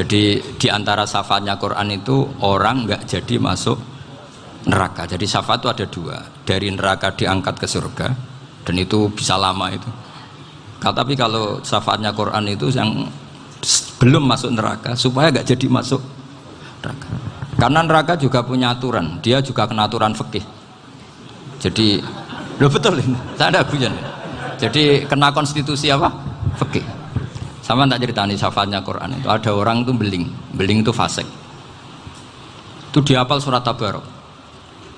Jadi di antara syafaatnya Quran itu orang nggak jadi masuk neraka. Jadi syafaat itu ada dua, dari neraka diangkat ke surga, dan itu bisa lama itu. Tapi kalau syafaatnya Quran itu yang belum masuk neraka supaya nggak jadi masuk neraka. Karena neraka juga punya aturan, dia juga kena aturan fikih. Jadi, loh betul ini, saya ada guyon. Jadi kena konstitusi apa? Fikih. Sama tak ceritani syafaatnya Quran itu ada orang itu beling itu fasik. Itu dihafal surat Tabarok.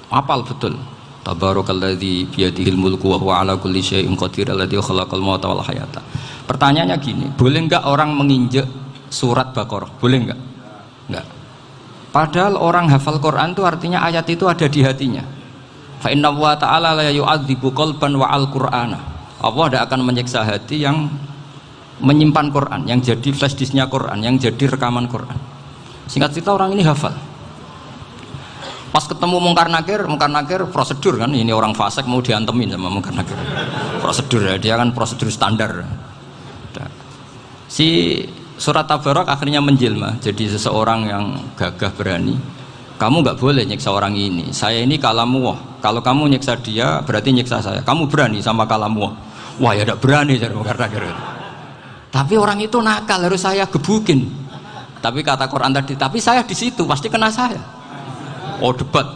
Hafal betul. Tabarakalladzi biyadihil mulku wa huwa ala kulli syai'in qadir alladzi khalaqal mauta wal hayata. Pertanyaannya gini, boleh enggak orang menginjek surat Baqarah? Boleh enggak? Enggak. Padahal orang hafal Quran itu artinya ayat itu ada di hatinya. Fa inna wa ta'ala la yu'adzibu qalban wa al-Qur'ana. Allah tidak akan menyiksa hati yang menyimpan Quran, yang jadi flash disknya Quran, yang jadi rekaman Quran. Singkat cerita orang ini hafal. Pas ketemu Mungkar Nakir prosedur kan, ini orang fasik mau diantemin sama Mungkar Nakir. Prosedur ya, dia kan prosedur standar. Si surat Tabarok akhirnya menjelma jadi seseorang yang gagah berani. Kamu nggak boleh nyiksa orang ini. Saya ini kalamullah. Kalau kamu nyiksa dia berarti nyiksa saya. Kamu berani sama kalamullah. Wah ya tidak berani jadi Mungkar Nakir. Tapi orang itu nakal, harus saya gebukin. Tapi kata Quran tadi, tapi saya di situ pasti kena saya. Oh debat,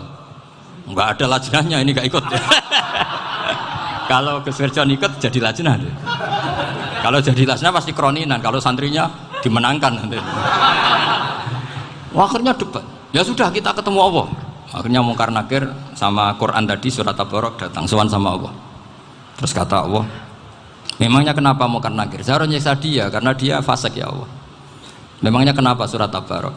nggak ada lajnahnya, ini nggak ikut. Kalau Gus Wirjon ikut jadi lajnah. Kalau jadi lajnah pasti kroninan. Kalau santrinya dimenangkan nanti. Wah, akhirnya debat. Ya sudah kita ketemu Allah. Akhirnya Mungkar Nakir sama Quran tadi surat Tabarok datang sowan sama Allah. Terus kata Allah, memangnya kenapa Mungkar Nakir? Saya harus nyiksa dia karena dia fasik ya Allah. Memangnya kenapa surat Tabarok?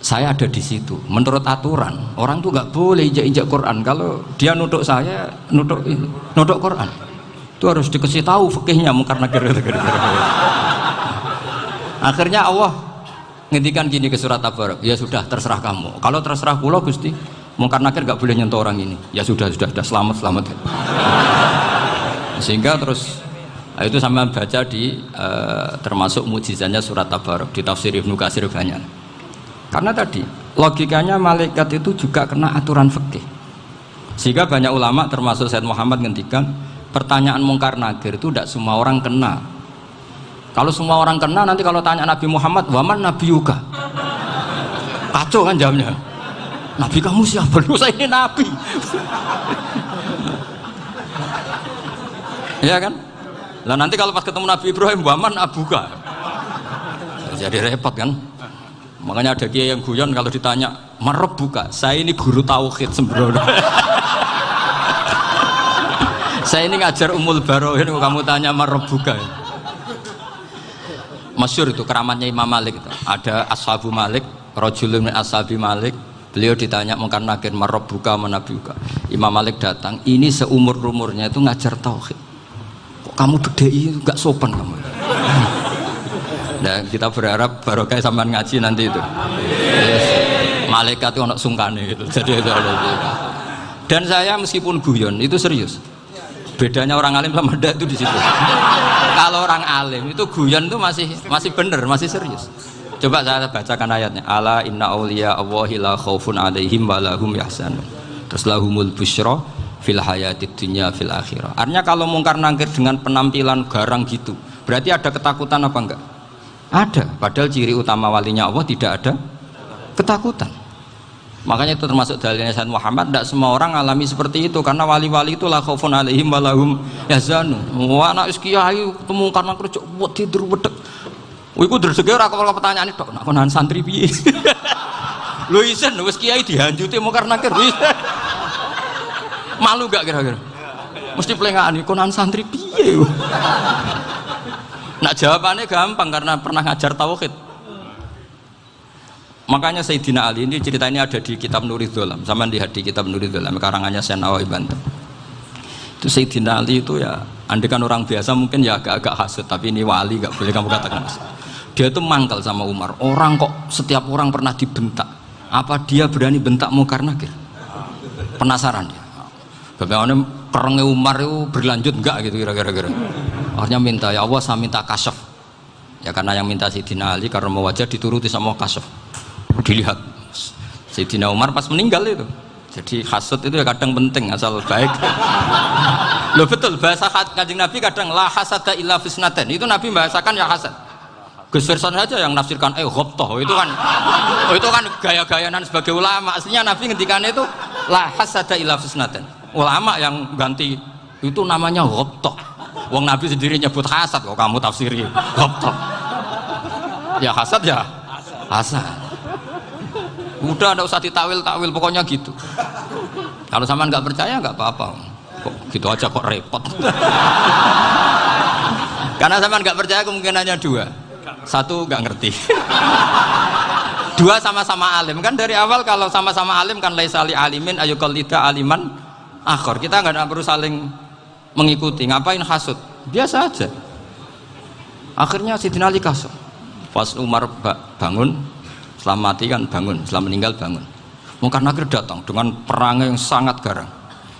Saya ada di situ. Menurut aturan orang tuh nggak boleh injak-injak Quran. Kalau dia nutuk saya, nutuk Quran, itu harus dikasih tahu fikihnya Mungkar Nakir. Akhirnya Allah ngendikan gini ke surat Tabarok, ya sudah terserah kamu. Kalau terserah kula Gusti, Mungkar Nakir nggak boleh nyentuh orang ini. Ya sudah selamat. Sehingga terus itu sama baca di termasuk mukjizatnya surat Tabarok di tafsir Ibnu Katsir banyak. Karena tadi logikanya malaikat itu juga kena aturan fikih. Sehingga banyak ulama termasuk Said Muhammad ngendikan pertanyaan Mungkar Nakir itu tidak semua orang kena. Kalau semua orang kena nanti kalau tanya Nabi Muhammad, waman nabiyuka? Kacau kan jawabnya. Nabi kamu siapa? Lu saya ini nabi. Ya kan? Lah nanti kalau pas ketemu Nabi Ibrahim, waman abuka? Jadi repot kan? Makanya ada kiai yang guyon kalau ditanya marab buka, saya ini guru tauhid sembrono. Saya ini ngajar Ummul Barohin, kamu tanya marab buka. Masyhur itu keramatnya Imam Malik itu. Ada Ashabu Malik, rajulun min ashabi Malik. Beliau ditanya Mungkar Nakir marab buka manabiuka. Imam Malik datang, ini seumur-umurnya itu ngajar tauhid. Kok kamu bedai enggak sopan kamu? Nah, kita berharap barokah sampean ngaji nanti itu. Yes. Malaikat itu anak sungkane gitu. Jadi itu. Dan saya meskipun guyon itu serius. Bedanya orang alim sama ndak itu di situ. Kalau orang alim itu guyon itu masih bener, masih serius. Coba saya bacakan ayatnya. Ala inna auliya Allahi la khaufun alaihim wa lahum yahzanun. Terus lahumul busyra fil hayatid dunya fil akhirah. Artinya kalau Mungkar Nakir dengan penampilan garang gitu, berarti ada ketakutan apa enggak? Ada, padahal ciri utama walinya Allah tidak ada ketakutan. Makanya itu termasuk dalilnya Sayyid Muhammad, tidak semua orang alami seperti itu karena wali-wali itu la khaufun alaihim wa lahum yahzanun. Wah anak kiai ketemu karena kerja buat tidur wedek. Iku dreseke ora kok pertanyaan itu, nak konan santri piye? Lho isen wis kiai dihanjuti Mungkar Nakir. Malu gak kira-kira? Mesti pelengahan konan santri piye? Nah jawabannya gampang karena pernah ngajar tauhid. Makanya Sayyidina Ali ini cerita ini ada di kitab Nurul Dholam. Sama lihat di kitab Nurul Dholam karangannya Syekh Nawawi Banten. Itu Sayyidina Ali itu ya, andekan orang biasa mungkin ya agak-agak hasut, tapi ini wali gak boleh kamu katakan hasut. Dia itu mangkal sama Umar. Orang kok setiap orang pernah dibentak. Apa dia berani bentak Mungkar Nakir? Penasaran dia. Bagaimana perangnya Umar itu berlanjut enggak gitu kira-kira. Akhirnya minta, ya Allah saya minta kasyaf. Ya karena yang minta Sayyidina Ali karena mau wajah dituruti sama kasuf. Dilihat Sayyidina Umar pas meninggal itu. Jadi hasud itu ya kadang penting asal baik. Loh betul bahasa Kanjeng Nabi kadang la hasada illa fisnaten. Itu Nabi bahasakan ya hasad. Gus Verson saja yang nafsirkan ghobtoh itu kan gaya-gayanan sebagai ulama. Aslinya Nabi ngendikannya itu la hasada illa fisnaten. Ulama yang ganti itu namanya ghobtoh. Wong Nabi sendiri nyebut hasad kok kamu tafsiri ghobtoh. Ya hasad ya hasad. Udah nggak usah ditawil-tawil pokoknya gitu. Kalau sama nggak percaya nggak apa-apa. Kok gitu aja kok repot. Karena sama nggak percaya kemungkinannya dua. Satu nggak ngerti. Dua sama-sama alim kan dari awal kalau sama-sama alim kan laisa li alimin ayuqallida aliman akhor. Kita nggak perlu saling mengikuti. Ngapain hasud? Biasa aja. Akhirnya Sayyidina Ali kasut. Pas Umar bangun, setelah mati kan bangun, setelah meninggal bangun. Mungkar Nakir datang dengan perangai yang sangat garang.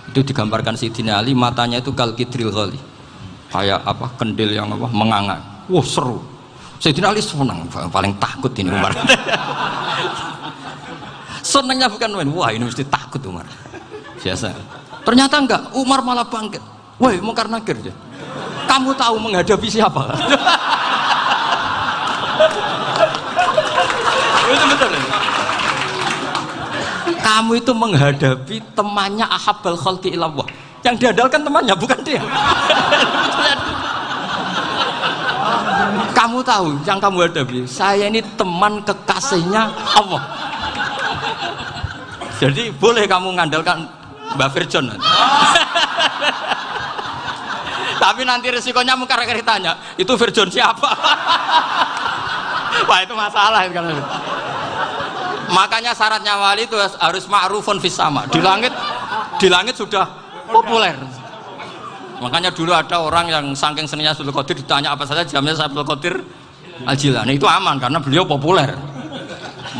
Itu digambarkan Sayyidina Ali matanya itu kal kidril ghali. Kayak apa? Kendil yang apa? Menganga. Wah seru. Sayyidina Ali senang, paling takut ini Umar. Senangnya bukan main. Wah ini mesti takut Umar. Biasa. Ternyata enggak. Umar malah bangkit. Woi Mungkar Nakir ya. Kamu tahu menghadapi siapa? Itu betul. Kamu itu menghadapi temannya ahabbal khalqi ilallah. Yang diandalkan temannya bukan dia. Kamu tahu yang kamu hadapi. Saya ini teman kekasihnya Allah. Jadi boleh kamu mengandalkan Mbak Virjon. Tapi nanti resikonya Mungkar Nakir tanya, itu Virjon siapa? Wah itu masalah kan. Makanya syaratnya wali itu harus ma'rufun fis sama. Di langit sudah populer. Makanya dulu ada orang yang saking seninya Abdul Qadir ditanya apa saja jamnya Abdul Qadir Al-Jilani. Itu aman karena beliau populer.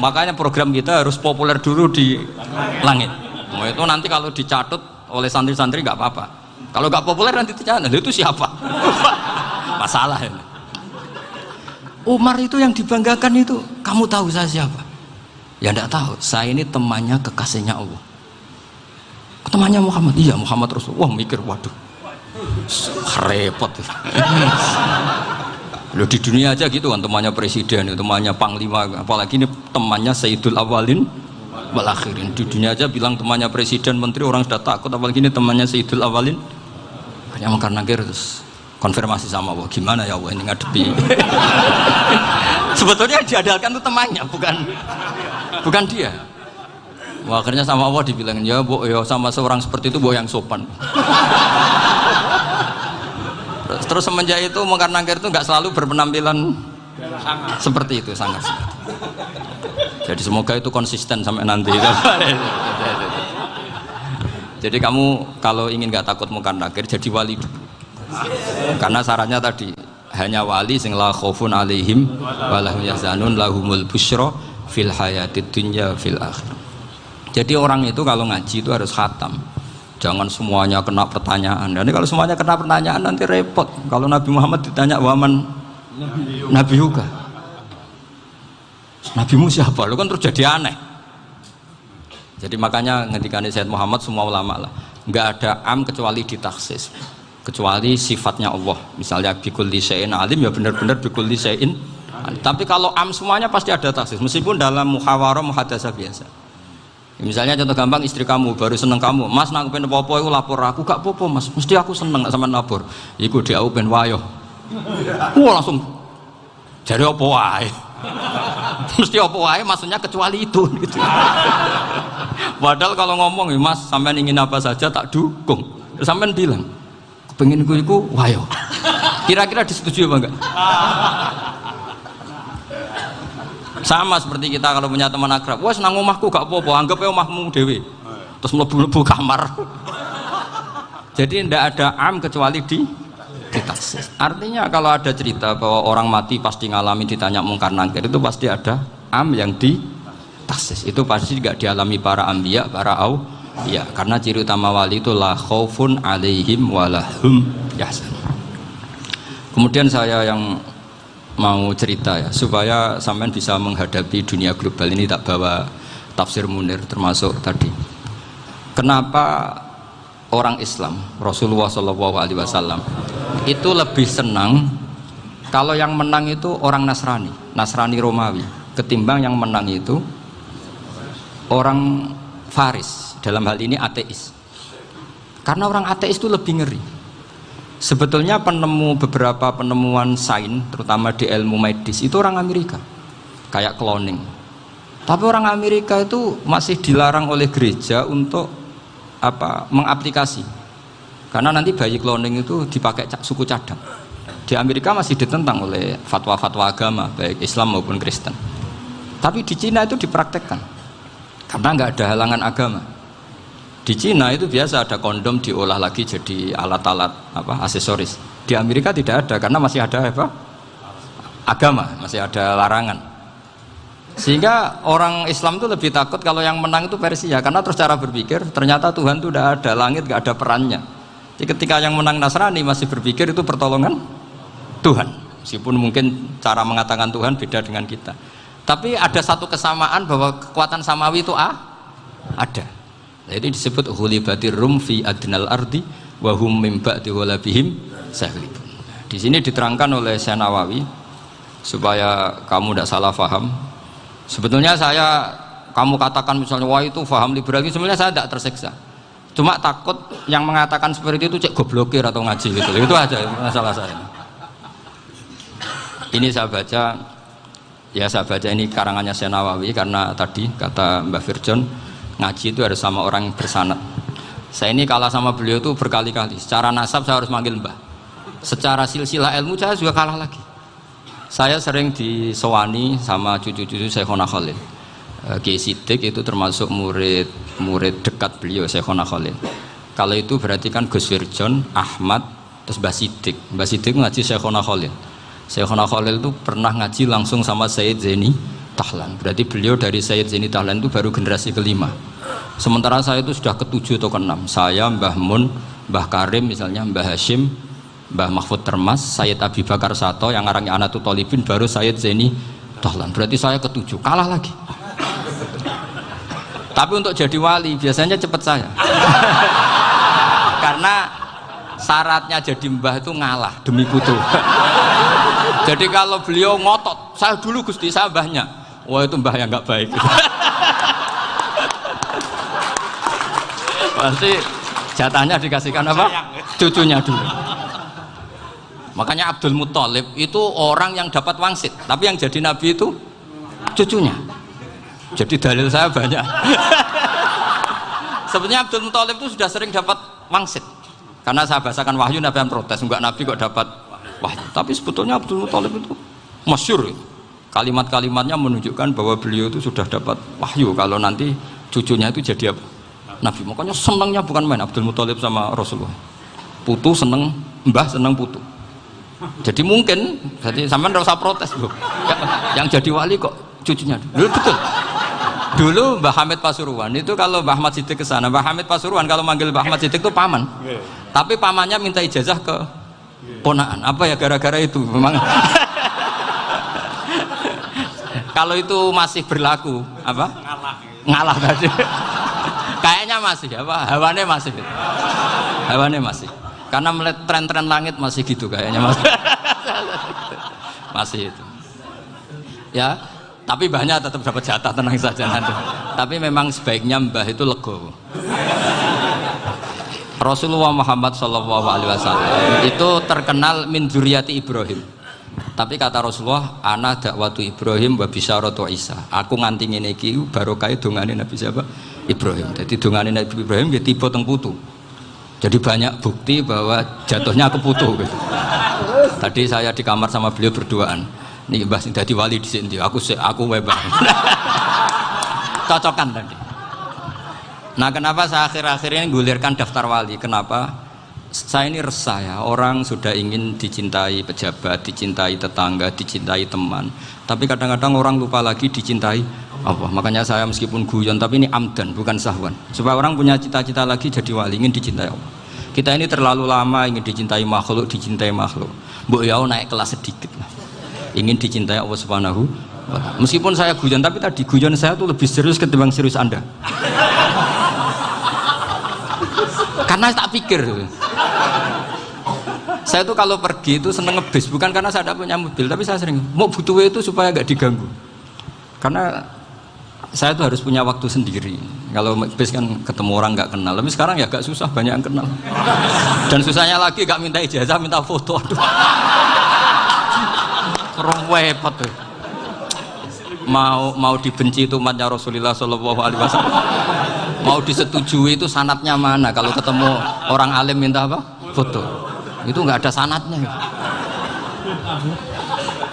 Makanya program kita harus populer dulu di langit. Nah, itu nanti kalau dicatut oleh santri-santri nggak apa-apa. Kalau nggak populer nanti ditanya, itu siapa? Masalah ini. Umar itu yang dibanggakan itu, kamu tahu saya siapa? Ya enggak tahu, saya ini temannya kekasihnya Allah. Temannya Muhammad, iya Muhammad Rasulullah. Wah mikir, waduh, repot. Loh di dunia aja gitu kan, temannya presiden, temannya panglima, apalagi ini temannya Sayyidul Awalin wal Akhirin. Di dunia aja bilang temannya presiden, menteri, orang sudah takut, apalagi ini temannya Sayyidul Awalin. Hanya Mungkar Nakir terus konfirmasi sama Allah, gimana ya Allah ini ngadepi. Sebetulnya diandalkan itu temannya, bukan dia. Wah, akhirnya sama Allah dibilang, ya Bu, ya sama seorang seperti itu Bu yang sopan. Terus semenjak itu Mungkar Nakir itu nggak selalu berpenampilan seperti itu, sangat. Jadi semoga itu konsisten sampai nanti. Jadi kamu kalau ingin nggak takut Mungkar Nakir, jadi wali dulu. Karena syaratnya tadi hanya wali sing la khaufun alaihim wa lahum yahzanun lahumul busyra fil hayatid dunya fil akhir. Jadi orang itu kalau ngaji itu harus khatam. Jangan semuanya kena pertanyaan. Nanti kalau semuanya kena pertanyaan nanti repot. Kalau Nabi Muhammad ditanya waman Nabi juga. Nabimu siapa? Lu kan terus jadi aneh. Jadi makanya ngendikane Sayyid Muhammad semua ulama lah, nggak ada am kecuali ditaksis, kecuali sifatnya Allah. Misalnya bikulli syai'in alim ya benar-benar bikulli syai'in. Tapi kalau am semuanya pasti ada taksis, meskipun dalam muhawarah muhadasah biasa. Misalnya contoh gampang, istri kamu baru seneng kamu, Mas nak pengen apa-apa itu lapor aku, gak apa-apa Mas, mesti aku seneng nak sama lapor. Iku dia aku pengen wayo. Wah langsung jadi apa wae. Mesti apa wae maksudnya kecuali itu gitu. Padahal kalau ngomong ya Mas sampean ingin apa saja tak dukung. Terus sampean bilang kepengin iku wayo. Kira-kira disetujui apa enggak? Sama seperti kita kalau punya teman akrab, wes nang omahku gak apa-apa, anggap ya omahmu dewe. Terus mlebu-mlebu kamar. Jadi tidak ada am kecuali ditaksis. Artinya kalau ada cerita bahwa orang mati pasti ngalami ditanya Mungkar Nakir, itu pasti ada am yang ditaksis. Itu pasti tidak dialami para anbiya, para auliya. Karena ciri utama wali itu la khaufun alaihim walahum yahzanun. Kemudian saya yang mau cerita ya supaya sampean bisa menghadapi dunia global ini, tak bawa tafsir Munir termasuk tadi. Kenapa orang Islam Rasulullah SAW itu lebih senang kalau yang menang itu orang Nasrani Romawi ketimbang yang menang itu orang Faris, dalam hal ini ateis. Karena orang ateis itu lebih ngeri. Sebetulnya beberapa penemuan sains terutama di ilmu medis itu orang Amerika, kayak cloning. Tapi orang Amerika itu masih dilarang oleh gereja untuk mengaplikasi, karena nanti bayi cloning itu dipakai suku cadang. Di Amerika masih ditentang oleh fatwa-fatwa agama baik Islam maupun Kristen. Tapi di Cina itu dipraktekkan karena nggak ada halangan agama. Di Cina itu biasa ada kondom diolah lagi jadi alat-alat aksesoris. Di Amerika tidak ada karena masih ada agama, masih ada larangan. Sehingga orang Islam itu lebih takut kalau yang menang itu Persia, karena terus cara berpikir ternyata Tuhan itu tidak ada, langit nggak ada perannya. Jadi ketika yang menang Nasrani masih berpikir itu pertolongan Tuhan, meskipun mungkin cara mengatakan Tuhan beda dengan kita. Tapi ada satu kesamaan bahwa kekuatan samawi itu ada. Jadi disebut hulibatir rum fi adnal ardi wa hum min ba'di ghalabihim sahlibun. Di sini diterangkan oleh Syekh Nawawi supaya kamu tidak salah paham. Sebetulnya kamu katakan misalnya wah itu paham liberal, sebenarnya saya tidak tersiksa. Cuma takut yang mengatakan seperti itu cek goblokir atau ngaji gitu. Itu aja masalah saya. Ini saya baca ini karangannya Syekh Nawawi karena tadi kata Mbak Firjon ngaji itu harus sama orang yang bersanad. Saya ini kalah sama beliau itu berkali-kali. Secara nasab saya harus manggil Mbah. Secara silsilah ilmu saya juga kalah lagi. Saya sering disewani sama cucu-cucu Syekhona Khalil. Kiai Siddiq itu termasuk murid dekat beliau Syekhona Khalil. Kalau itu berarti kan Gus Firjon, Ahmad, terus Mbah Siddiq. Mbah Siddiq ngaji Syekhona Khalil. Syekhona Khalil itu pernah ngaji langsung sama Sayyid Zaini Tahlan. Berarti beliau dari Sayyid Zaini Tahlan itu baru generasi kelima. Sementara saya itu sudah ke-7 atau ke-6. Saya, Mbah Mun, Mbah Karim misalnya, Mbah Hashim, Mbah Mahfud Termas, Sayyid Abi Bakar Sato, yang ngarangnya Anatul Talibin, baru Sayyid Zaini Tahlan. Berarti saya ke-7, kalah lagi. Tapi untuk jadi wali biasanya cepat saya. Karena syaratnya jadi mbah itu ngalah demi putu. Jadi kalau beliau ngotot, saya dulu Gusti, saya mbahnya. Wah itu mbah yang nggak baik. Pasti jatahnya dikasihkan apa? Cucunya dulu. Makanya Abdul Muthalib itu orang yang dapat wangsit, tapi yang jadi nabi itu cucunya. Jadi dalil saya banyak. Sebenarnya Abdul Muthalib itu sudah sering dapat wangsit. Karena saya bahasakan wahyu, Nabi yang protes, enggak nabi kok dapat wahyu. Tapi sebetulnya Abdul Muthalib itu masyhur. Kalimat-kalimatnya menunjukkan bahwa beliau itu sudah dapat wahyu kalau nanti cucunya itu jadi apa? Nabi. Makanya senangnya bukan main Abdul Muthalib sama Rasulullah. Putu seneng, mbah seneng putu. Jadi mungkin, jadi sampean enggak usah protes, Bu. Yang jadi wali kok cucunya. Dulu betul. Dulu Mbah Hamid Pasuruan itu kalau Mbah Ahmad Siddiq ke sana, Mbah Hamid Pasuruan kalau manggil Mbah Ahmad Siddiq itu paman. Tapi pamannya minta ijazah ke ponaan. Apa ya gara-gara itu memang. Kalau itu masih berlaku, apa? Ngalah tadi. Kayaknya masih, apa? Hawane masih. Karena melihat tren-tren langit masih gitu kayaknya masih. Masih itu. Ya, tapi mbahnya tetap dapat jatah, tenang saja nanti. Tapi memang sebaiknya mbah itu legowo. Rasulullah Muhammad SAW itu terkenal min dzurriyyati Ibrahim. Tapi kata Rasulullah, ana dakwatu Ibrahim wa bisyaratu Isa. Aku nganti ngene iki barokah dongane Nabi siapa? Ibrahim. Jadi dongane Nabi Ibrahim ya tiba teng putu. Jadi banyak bukti bahwa jatuhnya ke putu gitu. Tadi saya di kamar sama beliau berduaan. Nih Mbah sing dadi wali di sini, aku webah. Cocokan tadi. Nah, kenapa saya akhir-akhir ini gulirkan daftar wali? Kenapa? Saya ini resah ya, orang sudah ingin dicintai pejabat, dicintai tetangga, dicintai teman. Tapi kadang-kadang orang lupa lagi dicintai Allah. Makanya saya meskipun guyon, tapi ini amdan, bukan sahwan. Supaya orang punya cita-cita lagi jadi wali, ingin dicintai Allah. Kita ini terlalu lama ingin dicintai makhluk. Mbok ya naik kelas sedikit lah. ingin dicintai Allah Subhanahu wa Ta'ala. Meskipun saya guyon, tapi tadi guyon saya tuh lebih serius ketimbang serius Anda. Karena tak pikir. Saya tuh kalau pergi itu seneng ngebis, bukan karena saya tidak punya mobil, tapi saya sering mau butuh itu supaya nggak diganggu. Karena saya tuh harus punya waktu sendiri. Kalau bis kan ketemu orang nggak kenal, tapi sekarang ya agak susah, banyak yang kenal. Dan susahnya lagi nggak minta ijazah, minta foto. Aduh, repot tuh. Mau dibenci itu umatnya Rasulullah Shallallahu Alaihi Wasallam. Mau disetujui itu sanatnya mana? Kalau ketemu orang alim minta apa? Foto. Itu nggak ada sanatnya.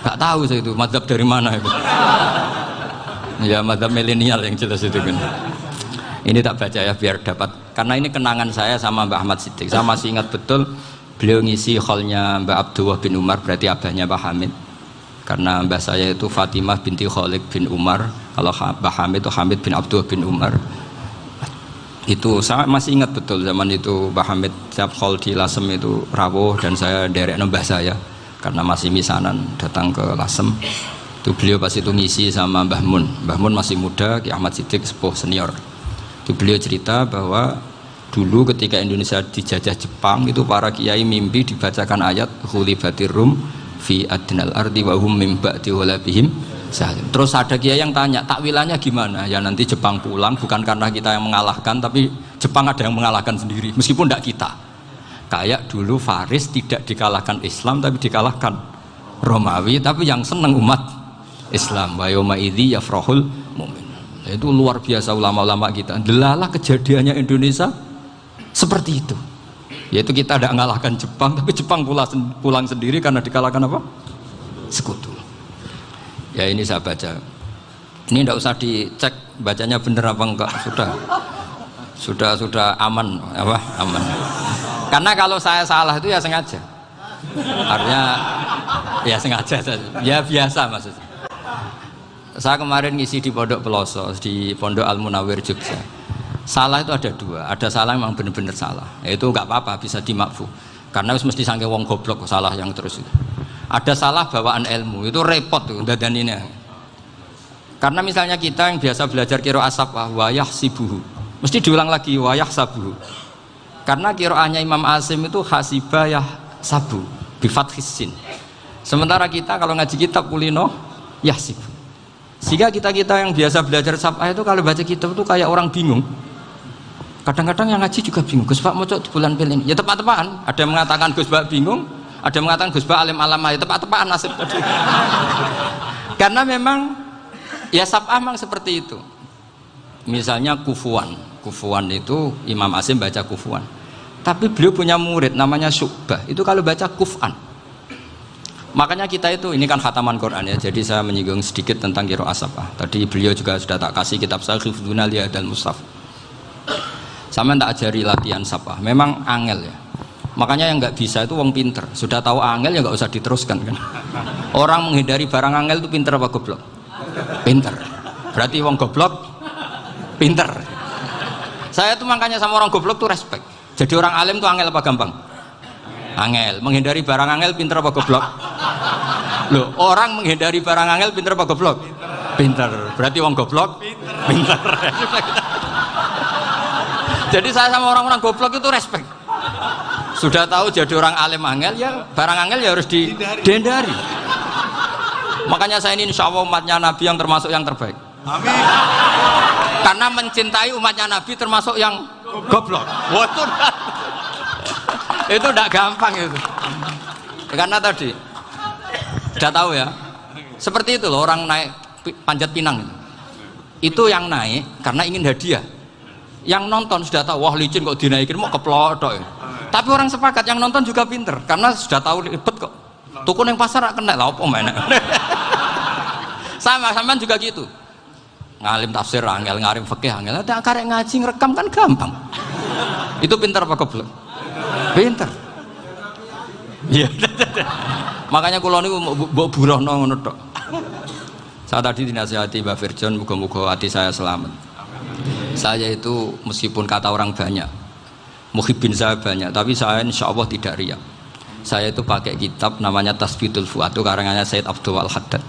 Nggak tahu saya itu mazhab dari mana itu. Ya mazhab milenial yang jelas itu kan. Ini tak baca ya biar dapat, karena ini kenangan saya sama Mbak Ahmad Siddiq. Saya masih ingat betul beliau ngisi hallnya Mbak Abdullah bin Umar, berarti abahnya Pak Hamid. Karena mbah saya itu Fatimah binti Khalid bin Umar, kalau Mbak Hamid itu Hamid bin Abdullah bin Umar. Itu saya masih ingat betul zaman itu Mbah Hamid setiap hall di Lasem itu rawuh dan saya derek mbah saya karena masih misanan datang ke Lasem. Itu beliau pas itu ngisi sama Mbah Mun. Mbah Mun masih muda, Ki Ahmad Siddiq sepuh senior. Itu beliau cerita bahwa dulu ketika Indonesia dijajah Jepang itu para kiai mimpi dibacakan ayat Ghulibatir Rum fi adnal ardi wa hum min ba'di ghalabihim. Terus ada kiai yang tanya, takwilannya gimana? Ya nanti Jepang pulang bukan karena kita yang mengalahkan, tapi Jepang ada yang mengalahkan sendiri, meskipun tidak kita. Kayak dulu Faris tidak dikalahkan Islam, tapi dikalahkan Romawi, tapi yang senang umat Islam. Wa yauma idzi yafrahul mu'min. Itu luar biasa ulama-ulama kita. Delalah kejadiannya Indonesia seperti itu. Yaitu kita tidak mengalahkan Jepang, tapi Jepang pulang sendiri karena dikalahkan apa? Sekutu. Ya ini saya baca. Ini tidak usah dicek bacanya bener apa enggak, sudah aman apa? Aman. Karena kalau saya salah itu ya sengaja. Artinya ya sengaja saja. Ya biasa maksudnya. Saya kemarin ngisi di Pondok Peloso, di Pondok Al Munawir Jogja. Salah itu ada dua. Ada salah memang benar-benar salah. Itu enggak apa-apa, bisa dimakfu. Karena mesti sangke wong goblok salah yang terus itu. Ada salah bawaan ilmu, itu repot tuh dadaninnya. Karena misalnya kita yang biasa belajar qiraah sabah wayah sibuhu, mesti diulang lagi wayah sabuhu. Karena qiraahnya Imam Asim itu hasibah yah sabu bifat hisin. Sementara kita kalau ngaji kitab kulino yah sibu. Sehingga kita yang biasa belajar sabah itu kalau baca kitab itu kayak orang bingung. Kadang-kadang yang ngaji juga bingung. Gus Pak mau di bulan pilih ini. Ya tepat-tepatan. Ada yang mengatakan Gus Pak bingung. Ada yang mengatakan Gus Ba alim alamah, tepat-tepat nasib tadi. Karena memang ya sab'ah memang seperti itu. Misalnya kufuan itu Imam Asim baca kufuan. Tapi beliau punya murid namanya Syu'bah. Itu kalau baca kuf'an. Makanya kita itu, ini kan khataman Quran ya. Jadi saya menyinggung sedikit tentang qiraah sab'ah. Tadi beliau juga sudah tak kasih kitab saya Hifdzuna Liyadal Mushaf. Sama tak ajari latihan sab'ah. Memang angel ya. Makanya yang nggak bisa itu wong pinter, sudah tahu angel ya nggak usah diteruskan kan. Orang menghindari barang angel itu pinter apa goblok? Pinter. Berarti wong goblok pinter. Saya tuh makanya sama orang goblok tuh respect. Jadi orang alim tuh angel apa gampang? Angel. Menghindari barang angel pinter apa goblok? Loh, orang menghindari barang angel pinter apa goblok? Pinter. Berarti wong goblok pinter. Jadi saya sama orang-orang goblok itu respect. Sudah tahu jadi orang alim angel ya barang angel ya harus dihindari. Makanya saya ini insya Allah umatnya Nabi yang termasuk yang terbaik. Amin. Karena mencintai umatnya Nabi termasuk yang goblok. Itu tidak gampang itu. Karena tadi sudah tahu ya. Seperti itu loh orang naik panjat pinang itu yang naik karena ingin hadiah. Yang nonton sudah tahu wah licin kok dinaikin mau keplodok ya. Tapi orang sepakat yang nonton juga pinter karena sudah tahu ribet kok. Tukun yang pasar kena lah apa mana. Sama juga gitu. Ngalim tafsir angel, ngalim fikih angel. Ada karek ngaji ngerekam kan gampang. Itu pinter apa goblok? Pinter. Iya. Makanya kula niku mbok burohno ngono tok. Saya tadi dinasihati Mbak Firjon, muga-muga hati saya selamat. Saya itu meskipun kata orang banyak, muhibbin saya banyak, tapi saya insya Allah tidak riya. Saya itu pakai kitab namanya Tasbitul Fuad, itu karangannya Said Abdul Al-Haddad.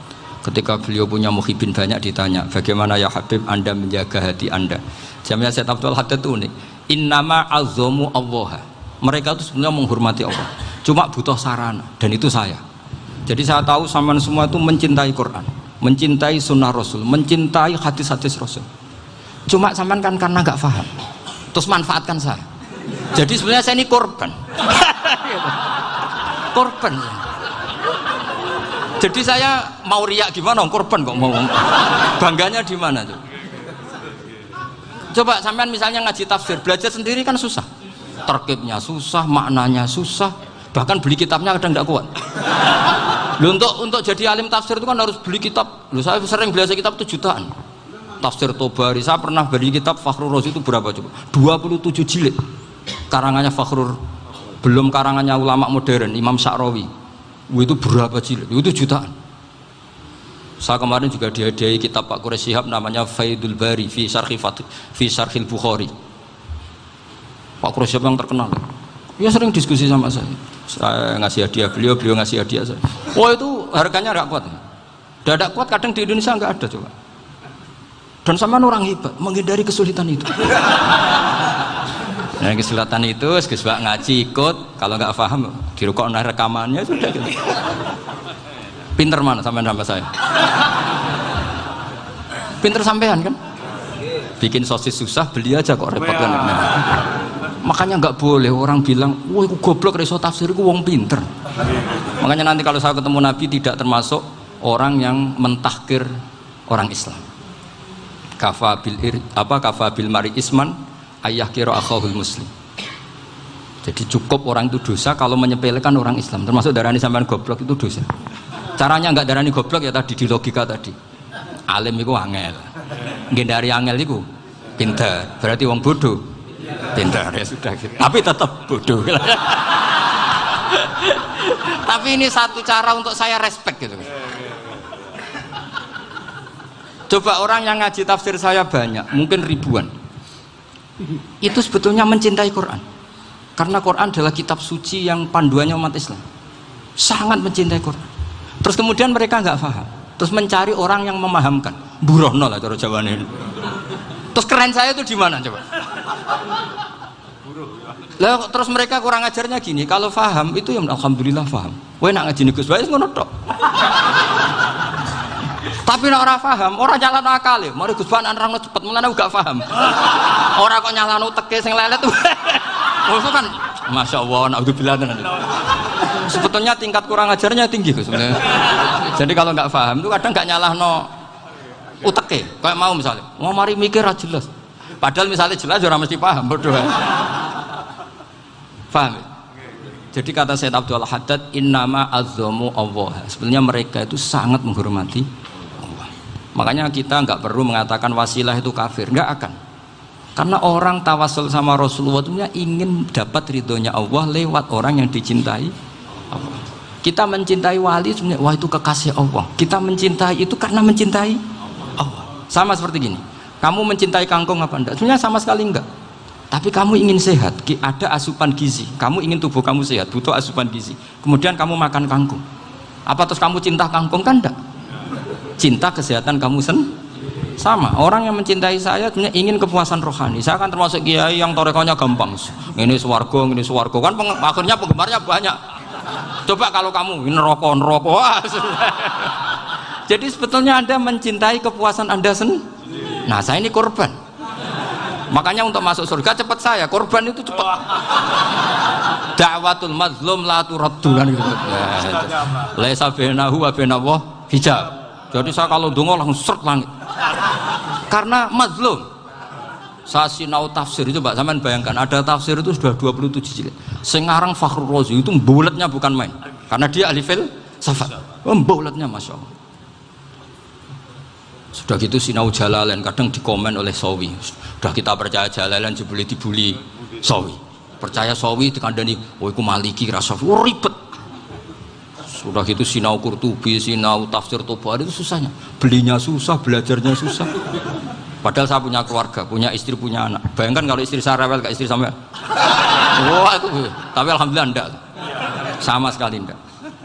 Ketika beliau punya muhibin banyak ditanya, bagaimana ya Habib Anda menjaga hati Anda? Jamnya Said Abdul Al-Haddad itu unik. Innama azzamu Allah. Mereka itu sebenarnya menghormati Allah, cuma butuh sarana, dan itu saya. Jadi saya tahu sampean semua itu mencintai Quran, mencintai sunnah Rasul, mencintai hadis-hadis Rasul. Cuma sampean kan karena nggak paham, terus manfaatkan saya. Jadi sebenarnya saya ini korban. Korban. Jadi saya mau riak gimana? Korban kok mau. Bangganya di mana tuh? Coba sampean misalnya ngaji tafsir, belajar sendiri kan susah. Terkibnya susah, maknanya susah, bahkan beli kitabnya kadang nggak kuat. Loh, untuk jadi alim tafsir itu kan harus beli kitab. Loh, saya sering belajar kitab itu jutaan. Tafsir Tobari, saya pernah beli kitab Fakhrur Razi itu berapa coba? 27 jilid. Karangannya Fakhrur, belum karangannya ulama modern, Imam Sya'rawi. Itu berapa jilid? Itu jutaan. Saya kemarin juga dihadiahi kitab Pak Quraish Shihab namanya Faidul Bari fi Syarhil Bukhari. Pak Quraish Shihab yang terkenal. Dia sering diskusi sama saya. Saya ngasih hadiah beliau, beliau ngasih hadiah saya. Oh itu harganya nggak kuat. Tidak kuat kadang di Indonesia nggak ada coba. Dan sama orang hebat menghindari kesulitan itu. Nah, kesulitan itu, sebab ngaji ikut, kalau nggak paham dirukokno rekamannya sudah gitu. Pinter mana sampean sama saya? Pinter sampean kan? Bikin sosis susah, beli aja kok repot kan. Makanya nggak boleh orang bilang, wah aku goblok reso tafsir, aku wong pinter. Makanya nanti kalau saya ketemu Nabi tidak termasuk orang yang mentahkir orang Islam. Kafa bil mari isman ayah kira akhahul muslim. Jadi cukup orang itu dosa kalau menyepelekan orang Islam, termasuk darani sampean goblok itu dosa. Caranya nggak darani goblok ya tadi di logika tadi. Alim itu angel, ngendari angel itu pinter, berarti wong bodoh pinter ya sudah gitu. Tapi tetap bodoh. Tapi ini satu cara untuk saya respect gitu. Coba orang yang ngaji tafsir saya banyak, mungkin ribuan. Itu sebetulnya mencintai Quran. Karena Quran adalah kitab suci yang panduannya umat Islam. Sangat mencintai Quran. Terus kemudian mereka nggak paham. Terus mencari orang yang memahamkan. Burohno lah cara Jawane. Terus keren saya itu di mana coba? Lah terus mereka kurang ajarnya gini, kalau paham itu ya alhamdulillah paham. Kowe nak ngaji Gus Bae ngono tok. Tapi nek ora paham, ora nyalano akal ya. Mari Gus Bae nerangno cepet, mulane gak paham. Ora kok nyalano teke sing lelet. Itu kan Masya Allah, naudzubillah. Sebetulnya tingkat kurang ajarnya tinggi Gus sebenarnya. Jadi kalau nggak paham itu kadang nggak nyalahno uteke. Kayak mau misalnya, mau mari mikir aja jelas. Padahal misalnya jelas orang mesti paham, bodoh. Paham? Jadi kata Said Abdul Haddad, innama azzamu Allah. Sebenarnya mereka itu sangat menghormati Allah. Makanya kita nggak perlu mengatakan wasilah itu kafir, nggak akan. Karena orang tawasul sama Rasulullah itu ingin dapat ridhonya Allah lewat orang yang dicintai Allah. Kita mencintai wali sebenarnya, wah itu kekasih Allah. Kita mencintai itu karena mencintai Allah. Sama seperti gini, kamu mencintai kangkung apa enggak? Sebenarnya sama sekali enggak. Tapi kamu ingin sehat, ada asupan gizi. Kamu ingin tubuh kamu sehat, butuh asupan gizi. Kemudian kamu makan kangkung. Apa terus kamu cinta kangkung? Kan enggak. Cinta kesehatan kamu sama. Orang yang mencintai saya sebenarnya ingin kepuasan rohani. Saya kan termasuk kiai yang torekonya gampang. Ini swarga, kan akhirnya penggemarnya banyak. Coba kalau kamu neraka. Jadi sebetulnya Anda mencintai kepuasan Anda sendiri. Nah, saya ini korban. Makanya untuk masuk surga cepat saya, korban itu cepat. Da'watul mazlum la turaddu kan gitu. Laisa bainahu wa bainallah hijab. Jadi saya kalau dongo langsung seret langit. Karena mazlum. Saya sinau tafsir itu Pak, sampean bayangkan ada tafsir itu sudah 27 jilid. Sing ngarang Fakhrur Razi itu bulatnya bukan main. Karena dia ahli filsafat. Bulatnya Masya Allah. Sudah gitu sinau Jalalain kadang dikomen oleh Sawi. Sudah kita percaya Jalalain jebule dibuli Sawi. Percaya Sawi dikandani, "Oh iku Maliki Rasafi." Oh ribet. Sudah gitu sinau Qurtubi, sinau tafsir Tobari itu susahnya. Belinya susah, belajarnya susah. Padahal saya punya keluarga, punya istri, punya anak. Bayangkan kalau istri saya rewel kayak istri sampai. Wah itu. Tapi alhamdulillah enggak. Sama sekali enggak.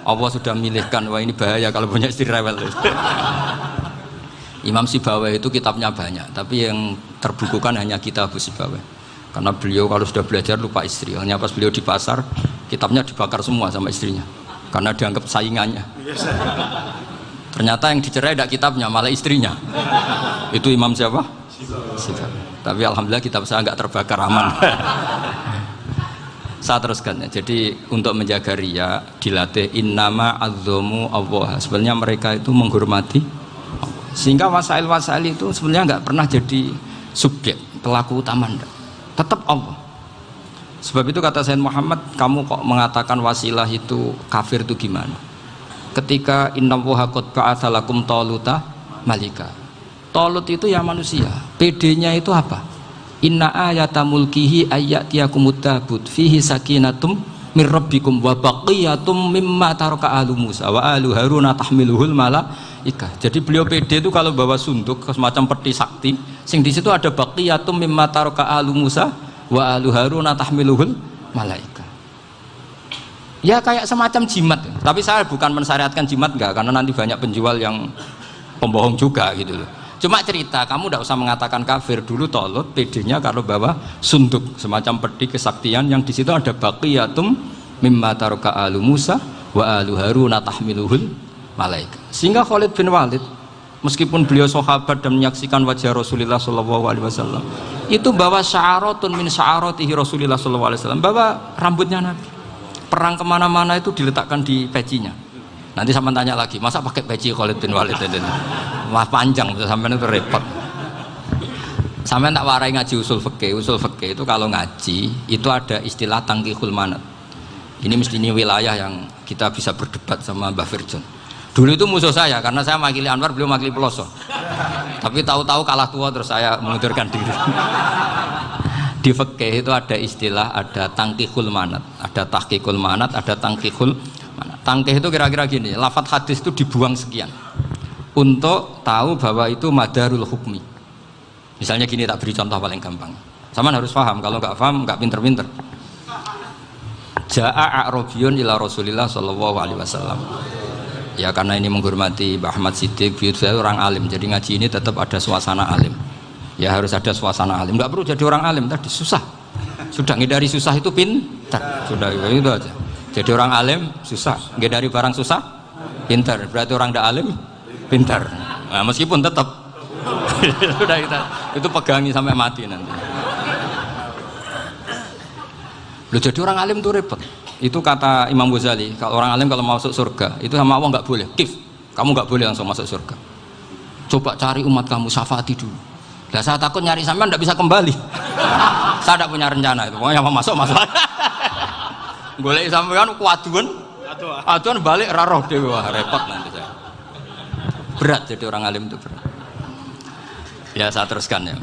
Allah sudah milihkan, wah ini bahaya kalau punya istri rewel. Imam Sibawai itu kitabnya banyak, tapi yang terbukukan hanya kitab Sibawai. Karena beliau kalau sudah belajar lupa istri. Hanya pas beliau di pasar, kitabnya dibakar semua sama istrinya. Karena dianggap saingannya. Ternyata yang dicerai tidak kitabnya, malah istrinya. Itu Imam siapa? Sibawai. Tapi alhamdulillah kitab saya nggak terbakar, aman. Saya teruskan ya. Jadi untuk menjaga riya dilatih innama azzamu Allah. Sebenarnya mereka itu menghormati Allah. Sehingga wasail-wasail itu sebenarnya nggak pernah jadi subjek pelaku utama, enggak. Tetap Allah. Sebab itu kata Sayyid Muhammad, kamu kok mengatakan wasilah itu kafir itu gimana? Ketika innallaha qad ba'atsa lakum taluta malika. Talut itu ya manusia. PD-nya itu apa? Inna ayata mulkihi ayyatiyakumut tabut fihi sakinatum mir rabbikum wa baqiyatum mimma taraka alu Musa wa alu Haruna tahmiluhul malaikah. Jadi beliau PD itu kalau bawa sunduk semacam peti sakti, sing di situ ada baqiyatum mimma taraka alu Musa wa alu Haruna tahmiluhul malaikah. Ya kayak semacam jimat. Tapi saya bukan mensyariatkan jimat enggak, karena nanti banyak penjual yang pembohong juga gitu loh. Cuma cerita, kamu tidak usah mengatakan kafir. Dulu Tolut PD-nya kalau bawa sunduk semacam peti kesaktian yang di situ ada baqiyatum mimma taraka alu Musa wa alu Haruna tahmiluhul malaika. Sehingga Khalid bin Walid meskipun beliau sahabat dan menyaksikan wajah Rasulullah SAW, itu bawa sya'aratun min sya'aratihi Rasulullah SAW, bawa rambutnya Nabi. Perang kemana-mana itu diletakkan di pecinya. Nanti sama tanya lagi, masa pakai peci Khalid bin Walid ini? Wah panjang, sampai itu repot. Sampai tak warai ngaji usul fikih. Usul fikih itu kalau ngaji itu ada istilah tangkihul manat. Ini mesti ini wilayah yang kita bisa berdebat sama Mbah Firjon. Dulu itu musuh saya karena saya makili Anwar, beliau makili Peloso. Tapi tahu-tahu kalah tua terus saya mengundurkan diri. Di fikih itu ada istilah, ada tangkihul manat, ada tahqiqul manat, ada tangkihul manat. Tangkih itu kira-kira gini, lafadz hadis itu dibuang sekian untuk tahu bahwa itu madarul hukmi. Misalnya gini, tak beri contoh paling gampang. Sama harus paham, kalau nggak paham nggak pinter-pinter. Ja'a a'rabiyun ila Rasulillah sallallahu alaihi wasallam. Ya karena ini menghormati Mbah Ahmad Siddiq, saya orang alim, jadi ngaji ini tetap ada suasana alim. Ya harus ada suasana alim. Nggak perlu jadi orang alim tadi susah. Sudah ngindari susah itu pintar. Sudah itu aja. Jadi orang alim susah, ngindari barang susah pintar. Berarti orang tidak alim pintar. Nah, meskipun tetap sudah itu pegangi sampai mati nanti. Loh, jadi orang alim itu repot. Itu kata Imam Ghazali, kalau orang alim kalau masuk surga itu sama Allah nggak boleh. Kif, kamu nggak boleh langsung masuk surga. Coba cari umat kamu, syafaati dulu. Nah, saya takut nyari sampean nggak bisa kembali. Saya tidak punya rencana itu. Pokoknya masuk. Golek sampean kuaduan. Aduan balik raroh dhewe, wah repot nanti saya. Berat jadi orang alim itu berat. Ya saya teruskan ya.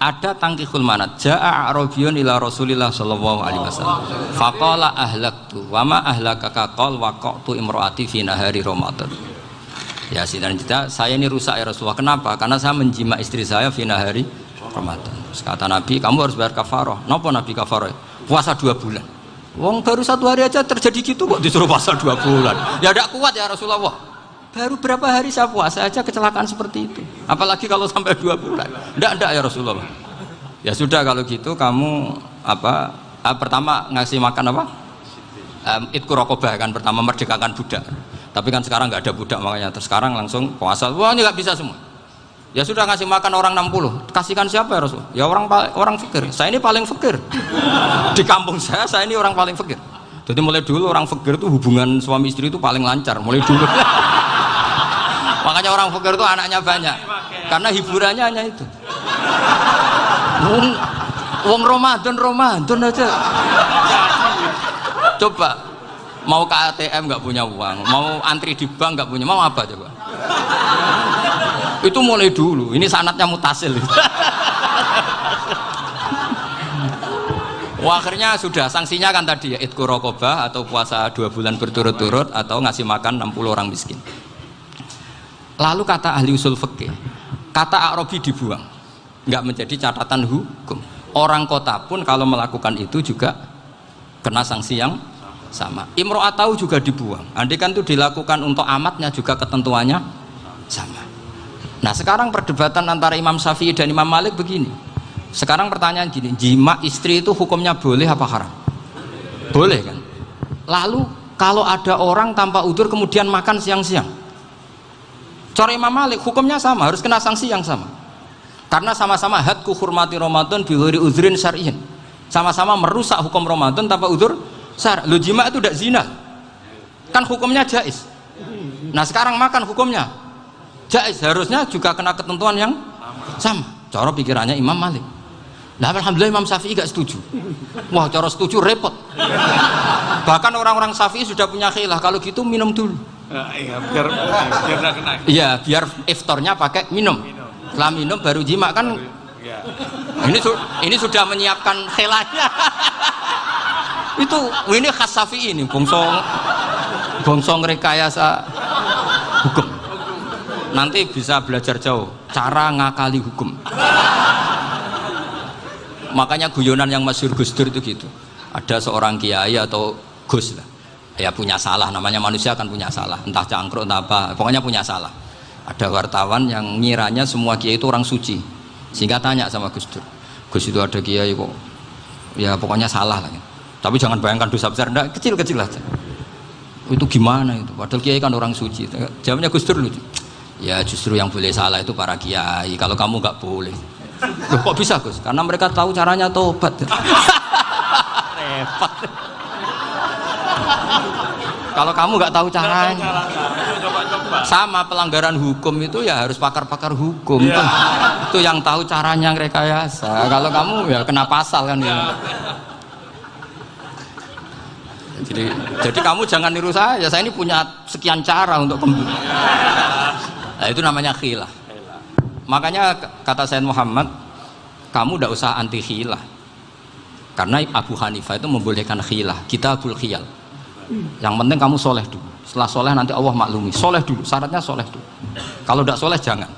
Ada tangkihul manat. Ja'a a'rabiyun ila Rasulillah sallallahu alaihi wasallam. Faqala ahlaktu wa ma ahlakaka qal waqa'tu imraati fi nahari Ramadan. Ya sinan kita, saya ini rusak ya Rasulullah. Kenapa? Karena saya menjima istri saya fi nahari Ramadan. Terus kata Nabi, kamu harus bayar kafarah. Napa Nabi kafarah? Puasa 2 bulan. Wong baru 1 hari aja terjadi gitu kok disuruh puasa 2 bulan. Ya tidak kuat ya Rasulullah. Baru berapa hari saya puasa aja kecelakaan seperti itu. Apalagi kalau sampai 2 bulan. Tidak ya Rasulullah. Ya sudah kalau gitu kamu pertama ngasih makan apa? Itqu raqabah kan, pertama merdekakan budak. Tapi kan sekarang nggak ada budak makanya terus sekarang langsung puasa. Wah ini nggak bisa semua. Ya sudah ngasih makan orang 60. Kasihkan siapa ya Rasul? Ya orang fakir. Saya ini paling fakir. Di kampung saya ini orang paling fakir. Jadi mulai dulu orang fakir itu hubungan suami istri itu paling lancar. Mulai dulu. Makanya orang fakir itu anaknya banyak. Karena hiburannya hanya itu. Wong Ramadan aja. Coba mau ke ATM nggak punya uang, mau antri di bank nggak punya, mau apa coba? Itu mulai dulu. Ini sanatnya mutasil. Wah, akhirnya sudah sanksinya kan tadi ya itqu raqabah atau puasa 2 bulan berturut-turut atau ngasih makan 60 orang miskin. Lalu kata ahli usul fikih, kata a'rabi dibuang, nggak menjadi catatan hukum. Orang kota pun kalau melakukan itu juga kena sanksi yang sama. Imro'atahu juga dibuang. Andai kan itu dilakukan untuk amatnya juga ketentuannya sama. Nah sekarang perdebatan antara Imam Syafi'i dan Imam Malik begini. Sekarang pertanyaan gini, jima istri itu hukumnya boleh apa haram? Boleh kan? Lalu kalau ada orang tanpa udzur kemudian makan siang-siang, cara Imam Malik hukumnya sama, harus kena sanksi yang sama. Karena sama-sama hadku hurmati Ramadan bi ghairi udzrin syar'iyyin. Sama-sama merusak hukum Ramadan tanpa udzur syar'. Lo jima itu tidak zina. Kan hukumnya jaiz. Nah, sekarang makan hukumnya jaiz, harusnya juga kena ketentuan yang sama. Cara pikirannya Imam Malik. Nah, alhamdulillah Imam Syafi'i gak setuju. Wah, cara setuju repot. Bahkan orang-orang Syafi'i sudah punya khilaf, kalau gitu minum dulu. Iya, biar gak kena. Iya, biar iftarnya pakai minum. Setelah minum baru jima kan. Ya. Ini sudah menyiapkan khilafnya. Ini khas Syafi'i ini, bongsong rekayasa hukum. Nanti bisa belajar jauh cara ngakali hukum. Makanya guyonan yang masyhur Gus Dur itu gitu. Ada seorang kiai atau Gus lah, ya punya salah, namanya manusia kan punya salah, entah cangkruk entah apa, pokoknya punya salah. Ada wartawan yang ngiranya semua kiai itu orang suci, sehingga tanya sama Gus Dur, Gus itu ada kiai kok, ya pokoknya salah lah. Tapi jangan bayangkan dosa besar, enggak, kecil-kecil aja. Itu gimana itu? Padahal kiai kan orang suci. Jawabnya Gus Dur lucu. Ya justru yang boleh salah itu para kiai, kalau kamu nggak boleh. Loh, kok bisa Gus? Karena mereka tahu caranya tobat. Repot. Kalau kamu nggak tahu caranya, sama pelanggaran hukum itu ya harus pakar-pakar hukum. Itu yang tahu caranya rekayasa. Kalau kamu ya kena pasal kan ya. Jadi kamu jangan niru saya. Saya ini punya sekian cara untuk pembunuh. Nah, itu namanya khilaf. Makanya kata Sayyid Muhammad, kamu tidak usah anti khilah, karena Abu Hanifah itu membolehkan khilah, kitabul khiyal. Yang penting kamu soleh dulu, setelah soleh nanti Allah maklumi. Soleh dulu, syaratnya soleh dulu. Kalau tidak soleh jangan.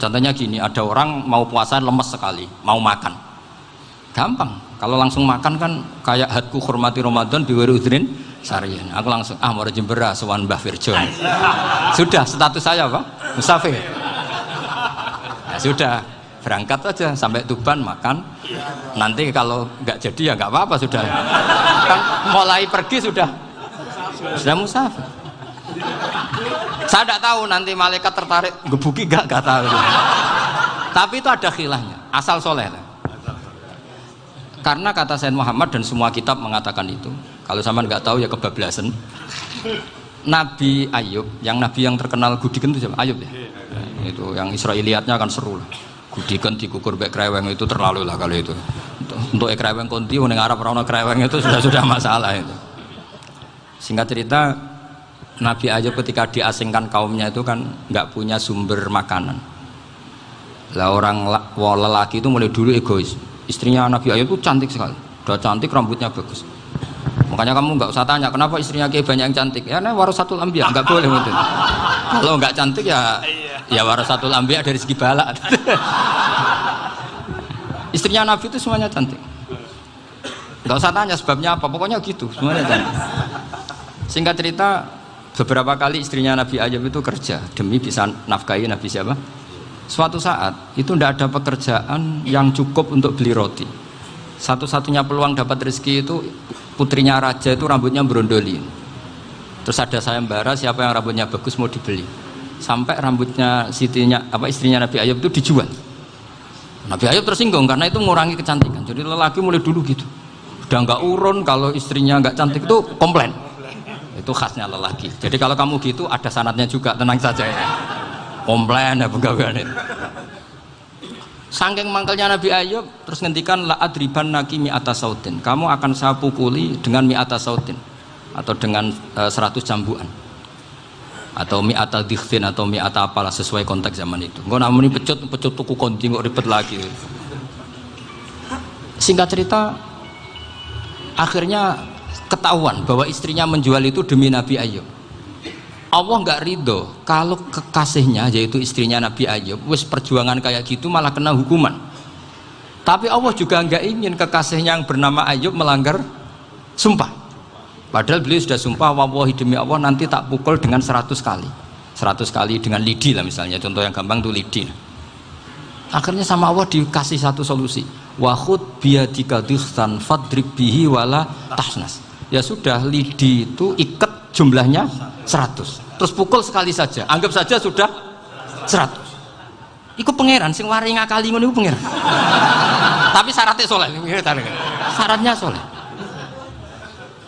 Contohnya gini, ada orang mau puasa lemes sekali, mau makan, gampang. Kalau langsung makan kan kayak hadku hormati Ramadan biwiri udrin syar'iyyin. Aku langsung mau jembera sowan Mbah Firjon. Sudah status saya apa? Musafir. Ya sudah, berangkat aja sampai Tuban makan. Nanti kalau nggak jadi ya nggak apa-apa, sudah kan mulai pergi sudah musafir. Saya tidak tahu nanti malaikat tertarik gebuki nggak tahu. Tapi itu ada khilafnya, asal soleh lah. Karena kata Sayyid Muhammad dan semua kitab mengatakan itu. Kalau sama nggak tahu ya kebablasan. Nabi Ayub, nabi yang terkenal Gudiken itu siapa? Ayub ya. Itu yang Israiliyatnya kan seru lah. Gudiken dikukur bek kreweng itu terlalu lah kalau itu. Untuk kreweng konti ning Arab ora ono kreweng itu sudah masalah itu. Singkat cerita, Nabi Ayub ketika diasingkan kaumnya itu kan nggak punya sumber makanan. Lah orang lelaki itu mulai dulu egois. Istrinya Nabi Ayub itu cantik sekali, udah cantik, rambutnya bagus. Makanya kamu nggak usah tanya kenapa istrinya kayak banyak yang cantik. Ya, nah warasatul anbiya, nggak boleh gitu. Kalau nggak cantik ya warasatul anbiya dari segi balak. Istrinya Nabi itu semuanya cantik. Nggak usah tanya sebabnya apa, pokoknya gitu, semuanya cantik. Singkat cerita, beberapa kali istrinya Nabi Ayub itu kerja demi bisa nafkahi Nabi siapa? Suatu saat itu tidak ada pekerjaan yang cukup untuk beli roti. Satu-satunya peluang dapat rezeki itu putrinya raja itu rambutnya berondolin. Terus ada sayembara siapa yang rambutnya bagus mau dibeli. Sampai rambutnya istrinya Nabi Ayub itu dijual. Nabi Ayub tersinggung karena itu mengurangi kecantikan. Jadi lelaki mulai dulu gitu. Udah nggak urun kalau istrinya nggak cantik itu komplain. Itu khasnya lelaki. Jadi kalau kamu gitu ada sanadnya juga, tenang saja ya. Komplain ya pegawaian itu. Saking mangkelnya Nabi Ayub terus ngendikan la adriban naki mi'ata sautin. Kamu akan saya pukuli dengan mi'ata sautin atau dengan 100 cambukan. Atau mi'ata dikhtin atau mi'ata apalah sesuai konteks zaman itu. Engko namanya pecut tuku konti kok ribet lagi. Singkat cerita akhirnya ketahuan bahwa istrinya menjual itu demi Nabi Ayub. Allah nggak ridho kalau kekasihnya yaitu istrinya Nabi Ayub wis perjuangan kayak gitu malah kena hukuman. Tapi Allah juga nggak ingin kekasihnya yang bernama Ayub melanggar sumpah. Padahal beliau sudah sumpah, wallahi demi Allah nanti tak pukul dengan 100 kali. 100 kali dengan lidi lah misalnya, contoh yang gampang tuh lidi. Akhirnya sama Allah dikasih satu solusi. Wa khud biyadika dikhsan fadrib bihi wala tahnas. Ya sudah, lidi itu ikat jumlahnya 100. Terus pukul sekali saja. Anggap saja sudah 100. Iku pangeran sing wari ngakali ngono iku pangeran. Tapi syaratnya soleh. Syaratnya soleh.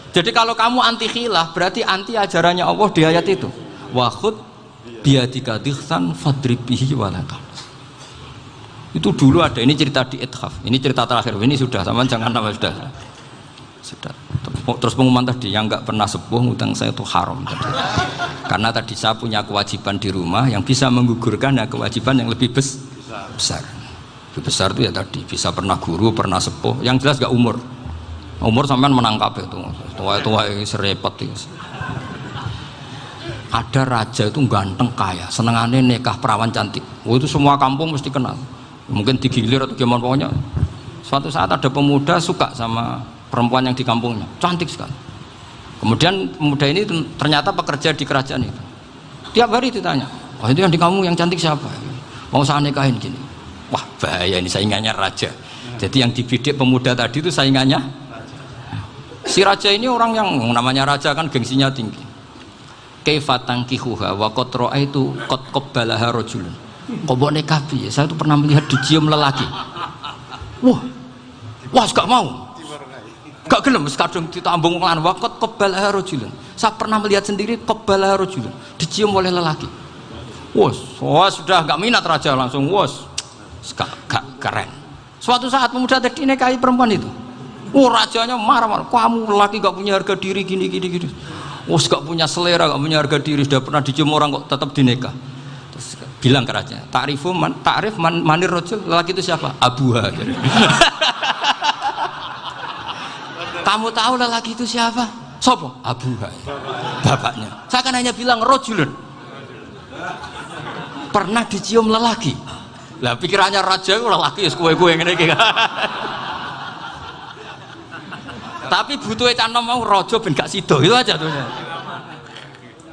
Jadi kalau kamu anti khilaf berarti anti ajarannya Allah di ayat itu. Wa khud biyadika dikhsan fadrib bihi wala tahnas. Itu dulu ada, ini cerita di Ithaf, ini cerita terakhir, ini sudah, sama jangan nama sudah. Terus pengumuman tadi, yang nggak pernah sepuh ngutang saya itu haram tadi. Karena tadi saya punya kewajiban di rumah yang bisa menggugurkan ya kewajiban yang lebih besar. Lebih besar itu ya tadi, bisa pernah guru, pernah sepuh, yang jelas nggak umur. Umur sampean menangkap itu, tua-tua serepot itu. Ada raja itu ganteng kaya, senengannya nikah perawan cantik. Oh, itu semua kampung mesti kenal. Mungkin digilir atau gimana pokoknya. Suatu saat ada pemuda suka sama perempuan yang di kampungnya, cantik sekali. Kemudian pemuda ini ternyata pekerja di kerajaan itu. Tiap hari ditanya, wah itu yang di kampung yang cantik siapa? Mau saya nikahin gini. Wah bahaya ini saingannya raja. Jadi yang dibidik pemuda tadi itu saingannya. Si raja ini orang yang namanya raja kan gengsinya tinggi. Kaifatang kihuha wa qad ra'aitu qad qabbalaha rajulun. Kok mbok nikah piye? Saya itu pernah melihat dicium lelaki. Wah, gak mau. Gak gelem wis kadung ditambung lan wa qad qabbalaha rajulun. Saya pernah melihat sendiri qabbalaha rajulun, dicium oleh lelaki. Wah, sudah gak minat raja langsung gak keren. Suatu saat pemuda tadi nikahi perempuan itu. Rajanya marah-marah, kamu lelaki gak punya harga diri gini. Gak punya selera, gak punya harga diri, sudah pernah dicium orang kok tetap dinikah. Terus bilang ke raja, ta'rif manir rajul, lelaki itu siapa? Abuha. Kamu tahu lelaki itu siapa? Sopo? Abuha. Bapaknya. Saya kan hanya bilang rajulun. Pernah dicium lelaki. Lah pikirannya raja itu lelaki kue-kue ngene iki. Tapi butuhnya canom mau rojo ben gak sido itu aja tuh.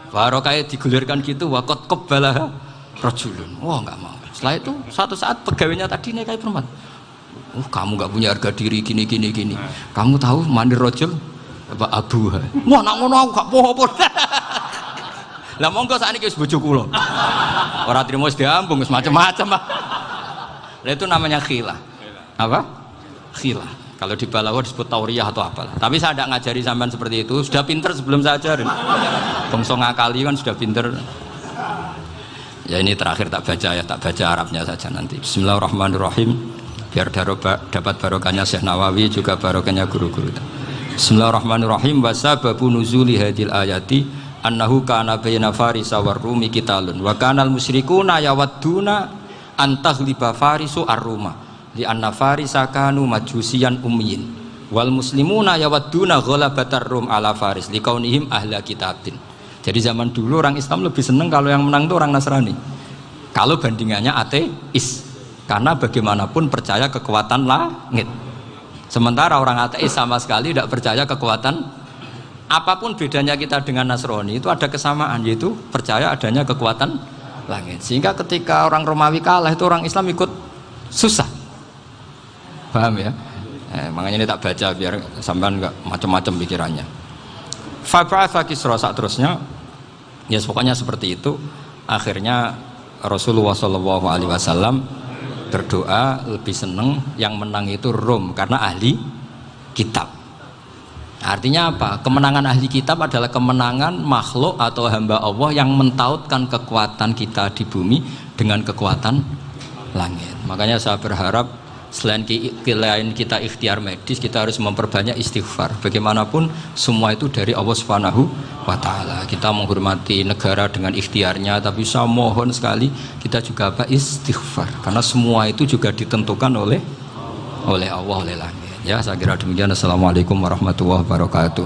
Baru kayak digulirkan gitu, wakot kebalah rojulun. Wah nggak mau. Setelah itu suatu saat pegawainya tadi kayak perempuan. Kamu nggak punya harga diri gini. Kamu tahu mandir rojul apa abuha? Wah nak ngono aku gak poho-poho. Lah monggo sakniki wis bojo kula. Ora trimo wis diambung wis macam-macam. Lah itu namanya khilah. Apa? Khilah. Kalau di Balawa disebut tauriyah atau apalah. Tapi saya tidak ngajari sampean seperti itu. Sudah pinter sebelum saya ajarin. Bangsa ngakali kan sudah pinter. Ya ini terakhir tak baca Arabnya saja nanti. Bismillahirrahmanirrahim. Biar dapat barokahnya Syekh Nawawi juga barokahnya guru-guru. Bismillahirrahmanirrahim. Wasababu nuzuli hadil ayati annahu kana baina farisa war rumi qitalun wa kanal musyrikuna yawadduna antaghliba farisu ar-ruma. Di anna farisa kanu majusiyan ummiyin wal muslimuna yawadduna ghalabatar rum ala faris liqaunihim ahla kitabin. Jadi zaman dulu orang Islam lebih senang kalau yang menang itu orang Nasrani. Kalau bandingannya ateis. Karena bagaimanapun percaya kekuatan langit. Sementara orang ateis sama sekali tidak percaya kekuatan. Apapun bedanya kita dengan Nasrani itu ada kesamaan, yaitu percaya adanya kekuatan langit. Sehingga ketika orang Romawi kalah itu orang Islam ikut susah. Paham ya? Makanya ini tak baca biar sampean enggak macam-macam pikirannya. Fab'atha Kisra saat terusnya ya pokoknya seperti itu. Akhirnya Rasulullah SAW berdoa lebih seneng yang menang itu Rom karena ahli kitab. Artinya apa? Kemenangan ahli kitab adalah kemenangan makhluk atau hamba Allah yang mentautkan kekuatan kita di bumi dengan kekuatan langit. Makanya saya berharap selain kita ikhtiar medis, kita harus memperbanyak istighfar. Bagaimanapun semua itu dari Allah Subhanahu wa Ta'ala. Kita menghormati negara dengan ikhtiarnya, tapi saya mohon sekali kita juga istighfar, karena semua itu juga ditentukan oleh Allah, oleh langit. Ya, saya kira demikian. Assalamualaikum warahmatullahi wabarakatuh.